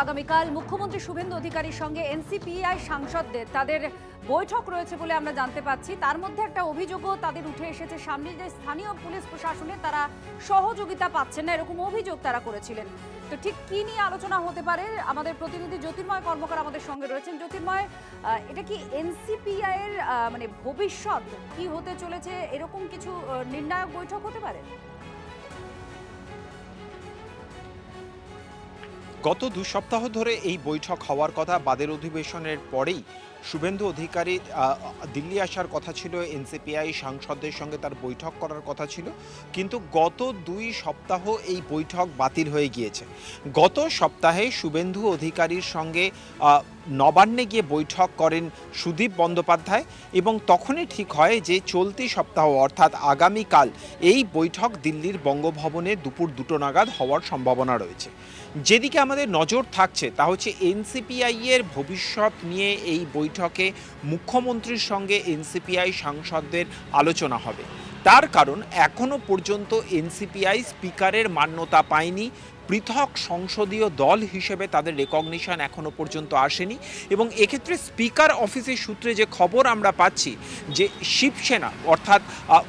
আগামীকাল মুখ্যমন্ত্রী শুভেন্দু অধিকারীর সঙ্গে এনসিপিআই সাংসদদের তাদের বৈঠক রয়েছে বলে আমরা জানতে পাচ্ছি। তার মধ্যে একটা অভিযোগও তাদের উঠে এসেছে সামনে, যে স্থানীয় পুলিশ প্রশাসনে তারা সহযোগিতা পাচ্ছেন না, এরকম অভিযোগ তারা করেছিলেন। তো ঠিক কি নিয়ে আলোচনা হতে পারে, আমাদের প্রতিনিধি জ্যোতির্ময় কর্মকার আমাদের সঙ্গে রয়েছেন। জ্যোতির্ময়, এটা কি এনসিপিআই এর মানে ভবিষ্যৎ কি হতে চলেছে, এরকম কিছু নির্ণায়ক বৈঠক হতে পারে? গত ২ সপ্তাহ ধরে এই বৈঠক হওয়ার কথা। বাদের অধিবেশনের পরেই শুভেন্দু অধিকারী দিল্লি আসার কথা ছিল, এনসিপিআই সাংসদদের সঙ্গে তার বৈঠক করার কথা ছিল, কিন্তু গত ২ সপ্তাহ এই বৈঠক বাতিল হয়ে গিয়েছে। গত সপ্তাহে শুভেন্দু অধিকারীর সঙ্গে নবান্নে গিয়ে বৈঠক করেন সুদীপ বন্দ্যোপাধ্যায়, এবং তখনই ঠিক হয় যে চলতি সপ্তাহ অর্থাৎ আগামীকাল এই বৈঠক দিল্লির বঙ্গভবনে দুপুর ২টো নাগাদ হওয়ার সম্ভাবনা রয়েছে। যেদিকে আমাদের নজর থাকছে তা হচ্ছে এনসিপিআই এর ভবিষ্যৎ নিয়ে এই বৈঠকে মুখ্যমন্ত্রীর সঙ্গে এনসিপিআই সাংসদদের আলোচনা হবে। তার কারণ এখনও পর্যন্ত এনসিপিআই স্পিকারের মান্যতা পায়নি, পৃথক সংসদীয় দল হিসেবে তাদের রেকগনিশন এখনও পর্যন্ত আসেনি। এবং এক্ষেত্রে স্পিকার অফিসের সূত্রে যে খবর আমরা পাচ্ছি যে শিবসেনা অর্থাৎ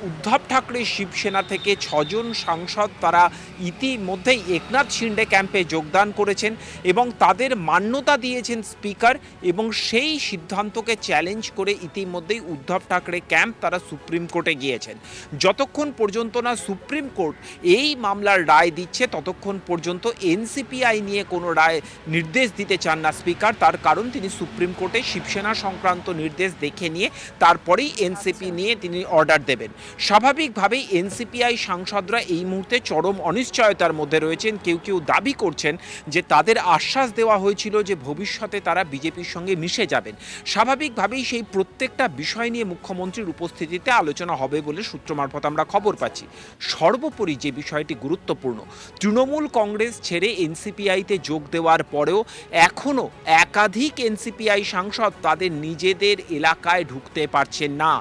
উদ্ধব ঠাকরে শিবসেনা থেকে ৬ জন সাংসদ তারা ইতিমধ্যেই একনাথ শিন্ডে ক্যাম্পে যোগদান করেছেন এবং তাদের মান্যতা দিয়েছেন স্পিকার, এবং সেই সিদ্ধান্তকে চ্যালেঞ্জ করে ইতিমধ্যেই উদ্ধব ঠাকরে ক্যাম্প তারা সুপ্রিম কোর্টে গিয়েছেন। যতক্ষণ পর্যন্ত না সুপ্রিম কোর্ট এই মামলার রায় দিচ্ছে ততক্ষণ পর্যন্ত এনসিপিআই নিয়ে কোনো রায় নির্দেশ দিতে চান না স্পিকার। তার কারণ তিনি সুপ্রিম কোর্টে শিবসেনা সংক্রান্ত নির্দেশ দেখে নিয়ে তারপরেই এনসিপি নিয়ে তিনি অর্ডার দেবেন। স্বাভাবিকভাবেই এনসিপিআই সাংসদরা এই মুহূর্তে চরম অনিশ্চয়তার মধ্যে রয়েছেন। কেউ কেউ দাবি করছেন যে তাদের আশ্বাস দেওয়া হয়েছিল যে ভবিষ্যতে তারা বিজেপির সঙ্গে মিশে যাবেন। স্বাভাবিকভাবেই সেই প্রত্যেকটা বিষয় নিয়ে মুখ্যমন্ত্রীর উপস্থিতিতে আলোচনা হবে বলে সূত্র মারফত আমরা খবর পাচ্ছি। সর্বোপরি যে বিষয়টি গুরুত্বপূর্ণ, তৃণমূল কংগ্রেস ছেড়ে এনসিপিআইতে যোগ দেওয়ার পরেও এখনও একাধিক এনসিপিআই সাংসদ তাদের নিজেদের এলাকায় ঢুকতে পারছেন না।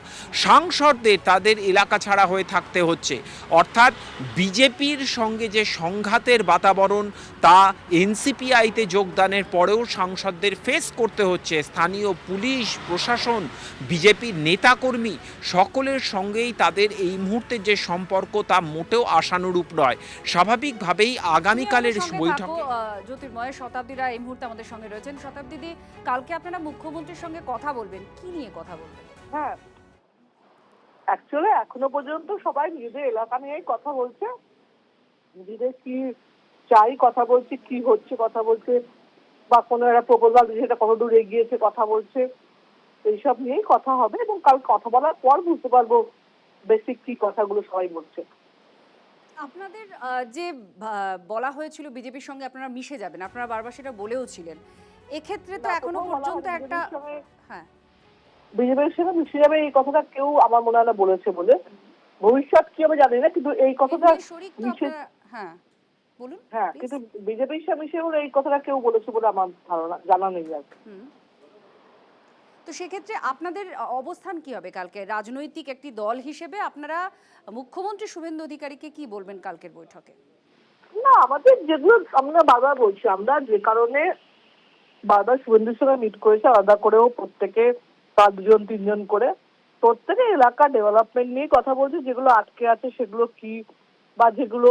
সাংসদদের তাদের এলাকা ছাড়া হয়ে থাকতে হচ্ছে। অর্থাৎ বিজেপির সঙ্গে যে সংঘাতের বাতাবরণ তা এনসিপিআইতে যোগদানের পরেও সাংসদদের ফেস করতে হচ্ছে। স্থানীয় পুলিশ প্রশাসন, বিজেপির নেতাকর্মী সকলের সঙ্গেই তাদের এই মুহূর্তের যে সম্পর্ক তা মোটেও আশানুরূপ নয়। স্বাভাবিকভাবেই আগামীকালের বৈঠকে জ্যোতির্ময়, শতাব্দীরা এই মুহূর্তে আমাদের সঙ্গে রয়েছেন। শতাব্দী, কালকে আপনারা মুখ্যমন্ত্রীর সঙ্গে কথা বলবেন, কি নিয়ে কথা বলবেন? হ্যাঁ, অ্যাকচুয়ালি এখনো পর্যন্ত সবাই নিজেদের এলাকা নিয়েই কথা বলছে, নিজেদের কি চাই কথা বলছে, কি হচ্ছে কথা বলছে, বা কোনো একটা প্রপোজাল সেটা কতদূর এগিয়েছে কথা বলছে, এইসব নিয়েই কথা হবে। এবং কাল কথা বলার পর বুঝতে পারবো বেসিক কি কথাগুলো সবাই বলছে। আপনাদের যে বলা হয়েছিল বিজেপির সঙ্গে আপনারা মিশে যাবেন, আপনারা বারবার সেটা বলেও ছিলেন, এক্ষেত্রে তো এখনো পর্যন্ত একটা হ্যাঁ বিজেপির সঙ্গে মিশে যাবে এই কথাটা কেউ আমার মনে হয় না বলেছে বলে। ভবিষ্যৎ কি হবে জানি না, কিন্তু এই কথাটা হ্যাঁ বলুন। হ্যাঁ, কিন্তু বিজেপির সঙ্গে মিশে বলে এই কথাটা কেউ বলেছে বলে আমার ধারণা জানা নেই আর। তো সেক্ষেত্রে আপনাদের অবস্থান কি হবে কালকে রাজনৈতিক একটি দল হিসেবে? আপনারা মুখ্যমন্ত্রী শুভেন্দু অধিকারীকে কি বলবেন কালকের বৈঠকে? না, আমাদের যেগুলো আমরা বারবার বলছি, আমরা যে কারণে বারবার শুভেন্দুর সঙ্গে মিট করেছি, আলাদা করেও প্রত্যেকে 5-3 করে প্রত্যেকে এলাকা ডেভেলপমেন্ট নিয়ে কথা বলছে। যেগুলো আটকে আছে সেগুলো কি, বা যেগুলো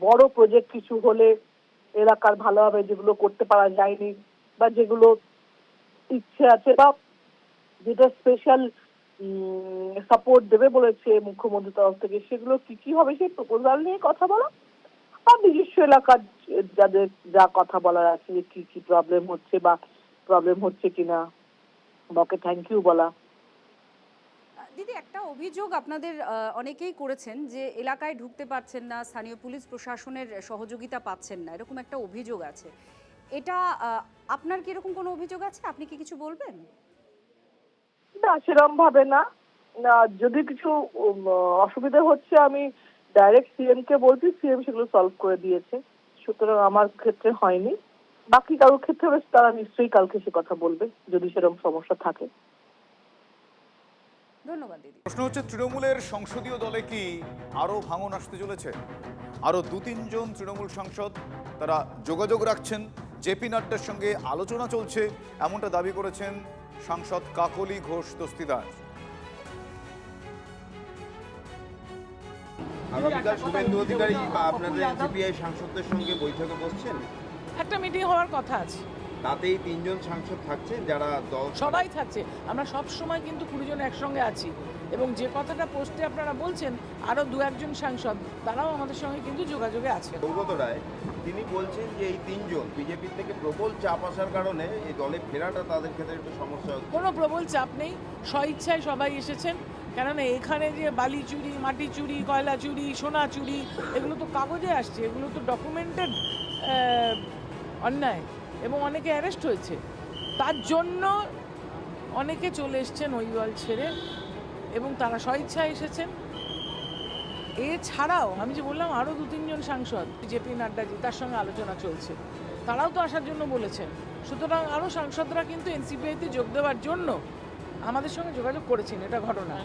বড় প্রজেক্ট কিছু হলে এলাকার ভালোভাবে যেগুলো করতে পারা যায়নি, বা যেগুলো ইচ্ছে আছে, বা যেটা স্পেশাল সাপোর্ট দেবে বলেছে মুখ্যমন্ত্রীর তরফ থেকে, সেগুলো কি কি হবে সেই প্রপোজাল নিয়ে কথা বলা। আর নিজস্ব এলাকার যাদের যা কথা বলার আছে, কি কি প্রবলেম হচ্ছে বা প্রবলেম হচ্ছে কিনা, ওকে থ্যাংক ইউ বলা। দিদি, একটা অভিযোগ আপনাদের অনেকেই করেছেন যে এলাকায় ঢুকতে পারছেন না, স্থানীয় পুলিশ প্রশাসনের সহযোগিতা পাচ্ছেন না, এরকম একটা অভিযোগ আছে। এটা আপনার কি এরকম কোনো অভিযোগ আছে? আপনি কি কিছু বলবেন? না, সেরকম ভাবে না। যদি কিছু অসুবিধা হচ্ছে আমি ডাইরেক্ট সিএম কে বলছি, সিএম সেগুলো সলভ করে দিয়েছে। সুতরাং আমার ক্ষেত্রে হয়নি। বাকি কারোর ক্ষেত্রে তারা নিশ্চয়ই কালকে সে কথা বলবে যদি সেরকম সমস্যা থাকে। ধন্যবাদ দিদি। প্রশ্ন হচ্ছে, তৃণমূলের সংসদীয় দলে কি আরো ভাঙন আসতে চলেছে? আরও 2-3 জন তৃণমূল সাংসদ তারা যোগাযোগ রাখছেন, জেপি নাড্ডার সঙ্গে আলোচনা চলছে, এমনটা দাবি করেছেন সাংসদ কাকলি ঘোষ দস্তিদার। আগামীকাল শুভেন্দু অধিকারী বা আপনাদের এনসিপিআই সাংসদদের সঙ্গে বৈঠকে বসছেন, একটা মিটিং হওয়ার কথা আছে, তাতেই 3 জন সাংসদ থাকছেন যারা দল সবাই থাকছে। আমরা সব সময় কিন্তু 20 জন একসঙ্গে আছি, এবং যে কথাটা পোস্টে আপনারা বলছেন আরও 2-1 জন সাংসদ তারাও আমাদের সঙ্গে কিন্তু যোগাযোগে আছে। সৌগত রায় তিনি বলছেন যে এই 3 জন বিজেপির থেকে প্রবল চাপ আসার কারণে এই দলে ফেরাটা তাদের ক্ষেত্রে একটু সমস্যা হচ্ছে। কোনো প্রবল চাপ নেই, স্বইচ্ছায় সবাই এসেছেন। কেননা এখানে যে বালি চুরি, মাটি চুরি, কয়লা চুরি, সোনা চুরি, এগুলো তো কাগজে আসছে, এগুলো তো ডকুমেন্টেড অন্যায়, এবং অনেকে অ্যারেস্ট হয়েছে। তার জন্য অনেকে চলে এসছেন ওই দল ছেড়ে, এবং তারা স্বইচ্ছায় এসেছেন। এছাড়াও আমি যে বললাম আরও 2-3 জন সাংসদ, জেপি নাড্ডাজি, তার সঙ্গে আলোচনা চলছে, তারাও তো আসার জন্য বলেছেন। সুতরাং আরও সাংসদরা কিন্তু এনসিপিআইতে যোগ দেওয়ার জন্য আমাদের সঙ্গে যোগাযোগ করেছেন, এটা ঘটনা।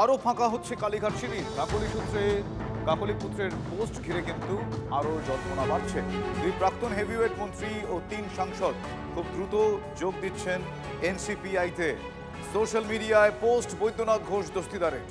আরও ফাঁকা হচ্ছে কালীঘাট শিবির। কাকলি পুত্রের পোস্ট ঘিরে কিন্তু আরও জল্পনা বাড়ছে। 2 প্রাক্তন হেভিওয়েট মন্ত্রী ও 3 সাংসদ খুব দ্রুত যোগ দিচ্ছেন এনসিপিআইতে। সোশ্যাল মিডিয়ায় পোস্ট বৈদ্যনাথ ঘোষ দস্তিদারের।